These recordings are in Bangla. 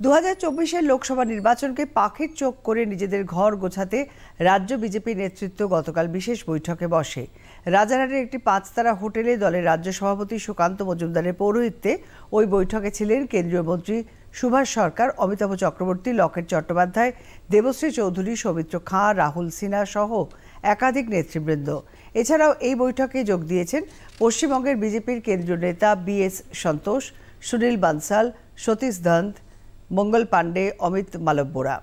2024-এর লোকসভা নির্বাচনকে পাখির চোখ করে নিজেদের ঘর গোছাতে রাজ্য বিজেপি নেতৃত্ব গতকাল বিশেষ বৈঠকে বসে। রাজারহাটের একটি 5 তারা হোটেলে দলের রাজ্য সভাপতি সুকান্ত মজুমদারের পৌরোহিত্যে ওই বৈঠকে ছিলেন কেন্দ্রীয় মন্ত্রী সুভাষ সরকার, অমিতাভ চক্রবর্তী, লকেট চট্টোপাধ্যায়, দেবশ্রী চৌধুরী, সৌমিত্র খাঁ, রাহুল সিনহা সহ একাধিক নেতৃবৃন্দ। এছাড়াও এই বৈঠকে যোগ দিয়েছেন পশ্চিমবঙ্গের বিজেপির কেন্দ্রীয় নেতা BS সন্তোষ, সুনীল বানসাল, সতীশ ধন্ত, মঙ্গল পাণ্ডে, অমিত মালব্যরা।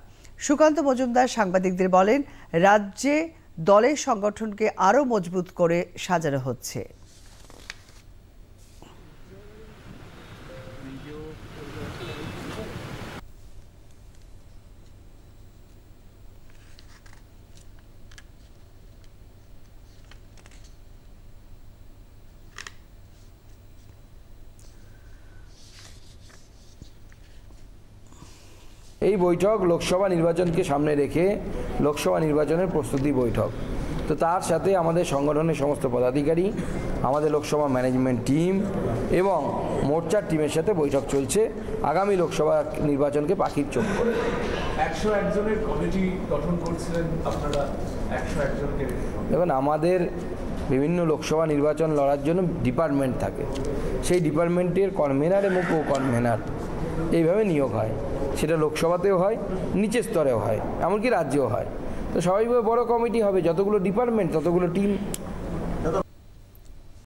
সুকান্ত মজুমদার সাংবাদিকদের বলেন, রাজ্যে দলের সংগঠনকে আরও মজবুত করে সাজানো হচ্ছে। এই বৈঠক লোকসভা নির্বাচনকে সামনে রেখে লোকসভা নির্বাচনের প্রস্তুতি বৈঠক। তো তার সাথে আমাদের সংগঠনের সমস্ত পদাধিকারী, আমাদের লোকসভা ম্যানেজমেন্ট টিম এবং মোর্চার টিমের সাথে বৈঠক চলছে আগামী লোকসভা নির্বাচনকে পাখির চোখ করে। 101 জনের কমিটি গঠন করছিলেন আপনারা, 101 জনকে দেখুন, আমাদের বিভিন্ন লোকসভা নির্বাচন লড়ার জন্য ডিপার্টমেন্ট থাকে, সেই ডিপার্টমেন্টের কনভেনার এবং কো কনভেনার এইভাবে নিয়োগ হয়। সেটা লোকসভাতেও হয়, নিচের স্তরেও হয়, এমনকি রাজ্যেও হয়। তো স্বাভাবিকভাবে বড় কমিটি হবে, যতগুলো ডিপার্টমেন্ট ততগুলো টিম